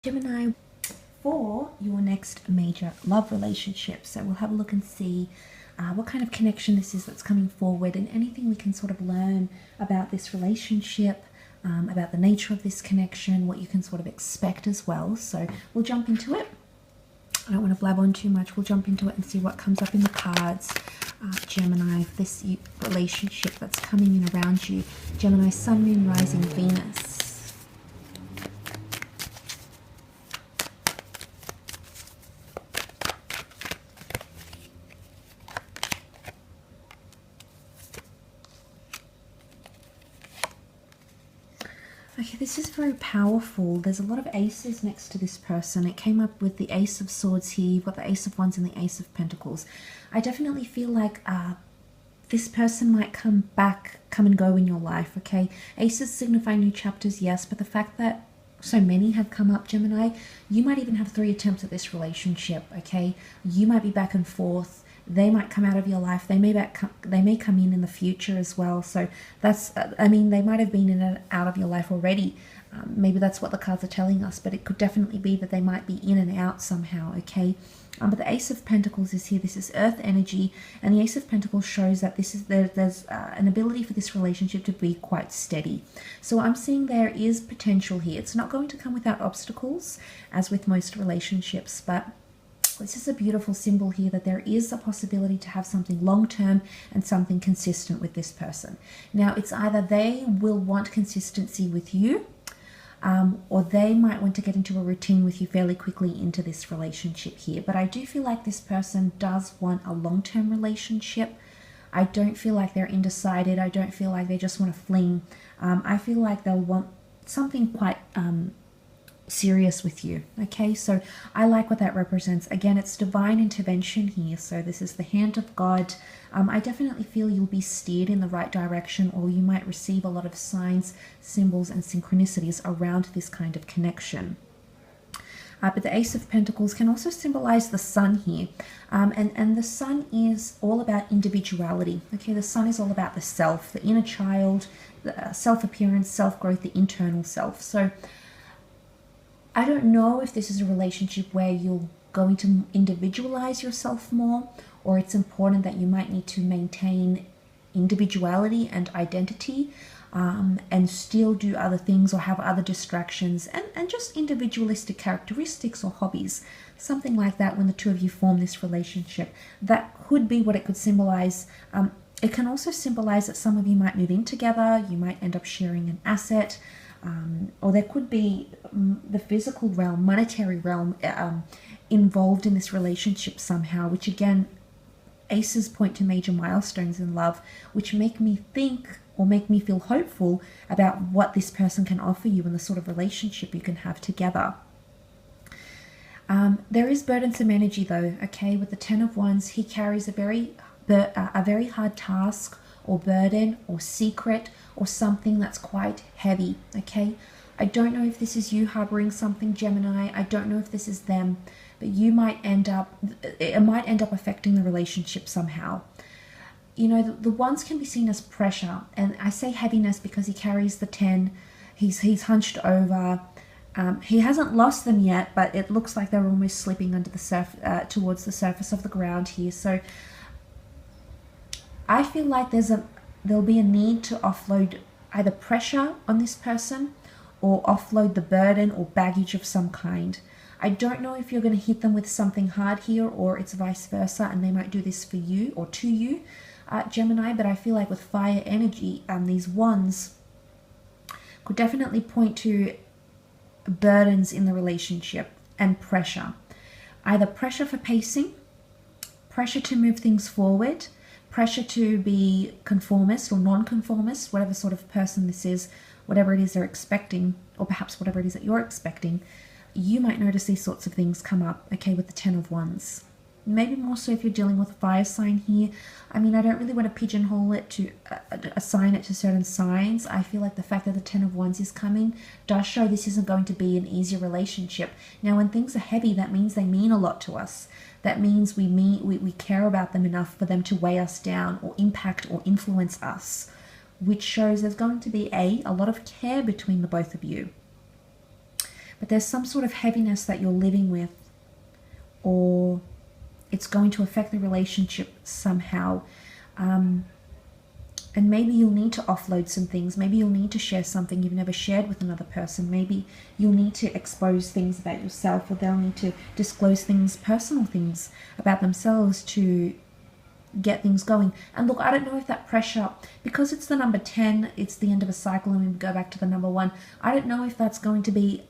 Gemini, for your next major love relationship. So we'll have a look and see what kind of connection this is that's coming forward, and anything we can sort of learn about this relationship, about the nature of this connection, what you can sort of expect as well. So we'll jump into it. I don't want to blab on too much. We'll jump into it and see what comes up in the cards. Gemini, this relationship that's coming in around you. Gemini, Sun, Moon, Rising, Venus. Okay, this is very powerful. There's a lot of aces next to this person. It came up with the Ace of Swords here. You've got the Ace of Wands and the Ace of Pentacles. I definitely feel like this person might come and go in your life, okay? Aces signify new chapters, yes, but the fact that so many have come up, Gemini, you might even have 3 attempts at this relationship, okay? You might be back and forth. They might come out of your life. They may come in the future as well. So that's, I mean, they might have been in and out of your life already. Maybe that's what the cards are telling us, but it could definitely be that they might be in and out somehow, okay? But the Ace of Pentacles is here. This is earth energy, and the Ace of Pentacles shows that there's an ability for this relationship to be quite steady. So I'm seeing there is potential here. It's not going to come without obstacles, as with most relationships, but this is a beautiful symbol here that there is a possibility to have something long-term and something consistent with this person. Now, it's either they will want consistency with you, or they might want to get into a routine with you fairly quickly into this relationship here. But I do feel like this person does want a long-term relationship. I don't feel like they're undecided. I don't feel like they just want to fling. I feel like they'll want something quite serious with you, okay? So I like what that represents. Again, it's divine intervention here, so this is the hand of God. I definitely feel you'll be steered in the right direction, or you might receive a lot of signs, symbols, and synchronicities around this kind of connection. But the Ace of Pentacles can also symbolize the Sun here, and the Sun is all about individuality, okay? The Sun is all about the self, the inner child, the self-appearance, self-growth, the internal self. So I don't know if this is a relationship where you're going to individualize yourself more, or it's important that you might need to maintain individuality and identity, and still do other things or have other distractions and just individualistic characteristics or hobbies, something like that. When the two of you form this relationship, that could be what it could symbolize. It can also symbolize that some of you might move in together, you might end up sharing an asset, or there could be the physical realm, monetary realm involved in this relationship somehow, which again, aces point to major milestones in love, which make me think or make me feel hopeful about what this person can offer you and the sort of relationship you can have together. There is burdensome energy though, okay? With the Ten of Wands, he carries a very hard task or burden or secret or something that's quite heavy, okay? I don't know if this is you harboring something, Gemini. I don't know if this is them, but it might end up affecting the relationship somehow. You know, the Wands can be seen as pressure, and I say heaviness because he carries the 10. He's hunched over. He hasn't lost them yet, but it looks like they're almost slipping under the towards the surface of the ground here. So I feel like there'll be a need to offload either pressure on this person or offload the burden or baggage of some kind. I don't know if you're going to hit them with something hard here, or it's vice versa, and they might do this for you or to you, Gemini. But I feel like with fire energy, these Wands could definitely point to burdens in the relationship and pressure. Either pressure for pacing, pressure to move things forward, pressure to be conformist or non-conformist, whatever sort of person this is, whatever it is they're expecting, or perhaps whatever it is that you're expecting. You might notice these sorts of things come up, okay, with the Ten of Wands. Maybe more so if you're dealing with a fire sign here. I mean, I don't really want to pigeonhole it to assign it to certain signs. I feel like the fact that the Ten of Wands is coming does show this isn't going to be an easy relationship. Now, when things are heavy, that means they mean a lot to us. That means we care about them enough for them to weigh us down or impact or influence us, which shows there's going to be a lot of care between the both of you. but there's some sort of heaviness that you're living with, or it's going to affect the relationship somehow. And maybe you'll need to offload some things. Maybe you'll need to share something you've never shared with another person. Maybe you'll need to expose things about yourself, or they'll need to disclose things, personal things about themselves to get things going. And look, I don't know if that pressure, because it's the number 10, it's the end of a cycle, and we go back to the number 1. I don't know if that's going to be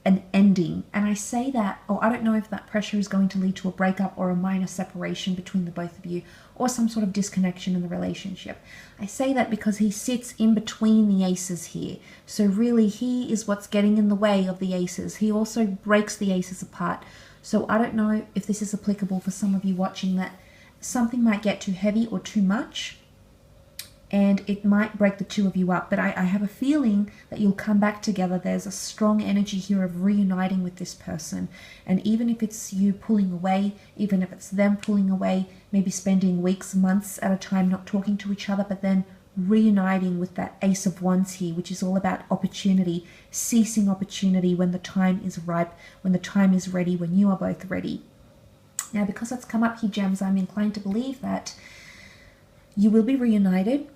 an ending. And I say that, or I don't know if that pressure is going to lead to a breakup or a minor separation between the both of you, or some sort of disconnection in the relationship. I say that because he sits in between the aces here. So really, he is what's getting in the way of the aces. He also breaks the aces apart. So I don't know if this is applicable for some of you watching, that something might get too heavy or too much, and it might break the two of you up. But I have a feeling that you'll come back together. There's a strong energy here of reuniting with this person. And even if it's you pulling away, even if it's them pulling away, maybe spending weeks, months at a time not talking to each other, but then reuniting with that Ace of Wands here, which is all about opportunity, seizing opportunity when the time is ripe, when the time is ready, when you are both ready. Now, because that's come up here, gems, I'm inclined to believe that you will be reunited.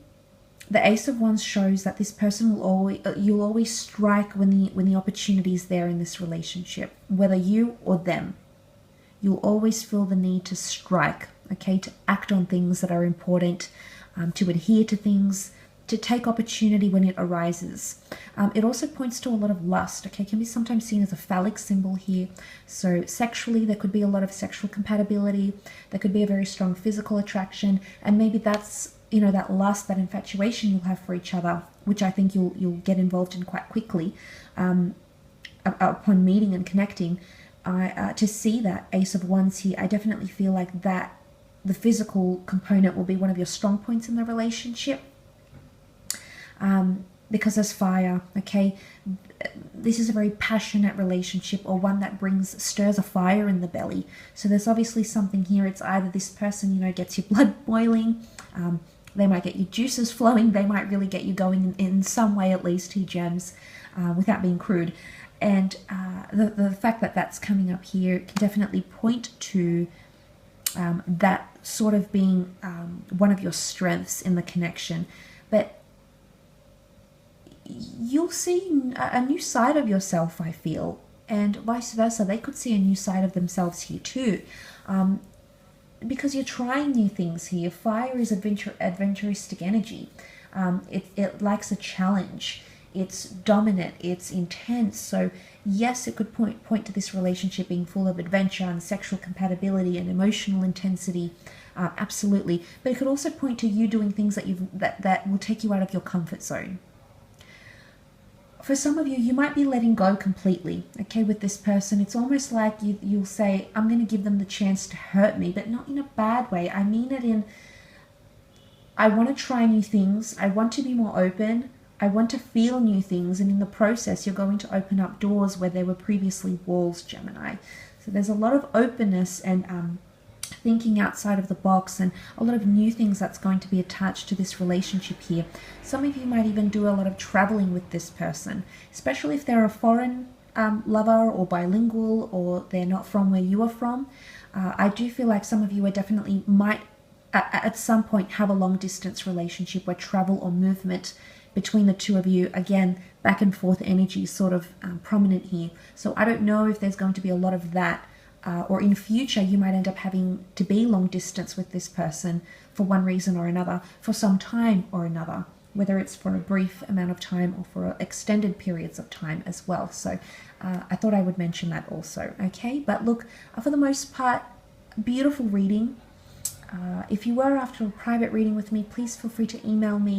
The Ace of Wands shows that this person will always, you'll always strike when the opportunity is there in this relationship, whether you or them. You'll always feel the need to strike, okay, to act on things that are important, to adhere to things, to take opportunity when it arises. It also points to a lot of lust, okay, can be sometimes seen as a phallic symbol here. So sexually, there could be a lot of sexual compatibility. There could be a very strong physical attraction, and maybe that's, you know, that lust, that infatuation you'll have for each other, which I think you'll get involved in quite quickly upon meeting and connecting. To see that Ace of Wands here, I definitely feel like that the physical component will be one of your strong points in the relationship. Because there's fire, okay? This is a very passionate relationship, or one that stirs a fire in the belly. So there's obviously something here. It's either this person, you know, gets your blood boiling, they might get your juices flowing, they might really get you going in some way, at least, here, gems, without being crude. And the fact that that's coming up here can definitely point to that sort of being one of your strengths in the connection. But you'll see a new side of yourself, I feel, and vice versa. They could see a new side of themselves here too, because you're trying new things here. Fire is adventuristic energy. It likes a challenge. It's dominant. It's intense. So yes, it could point to this relationship being full of adventure and sexual compatibility and emotional intensity. Absolutely. But it could also point to you doing things that will take you out of your comfort zone. For some of you, you might be letting go completely, okay, with this person. It's almost like you'll say, I'm going to give them the chance to hurt me, but not in a bad way. I mean it in, I want to try new things. I want to be more open. I want to feel new things. And in the process, you're going to open up doors where there were previously walls, Gemini. So there's a lot of openness and thinking outside of the box, and a lot of new things that's going to be attached to this relationship here. Some of you might even do a lot of traveling with this person, especially if they're a foreign lover, or bilingual, or they're not from where you are from. I do feel like some of you are definitely might at some point have a long distance relationship where travel or movement between the two of you, again, back and forth energy is sort of prominent here. So I don't know if there's going to be a lot of that. Or in future, you might end up having to be long distance with this person for one reason or another, for some time or another, whether it's for a brief amount of time or for extended periods of time as well. So I thought I would mention that also, okay? But look, for the most part, beautiful reading. If you were after a private reading with me, please feel free to email me.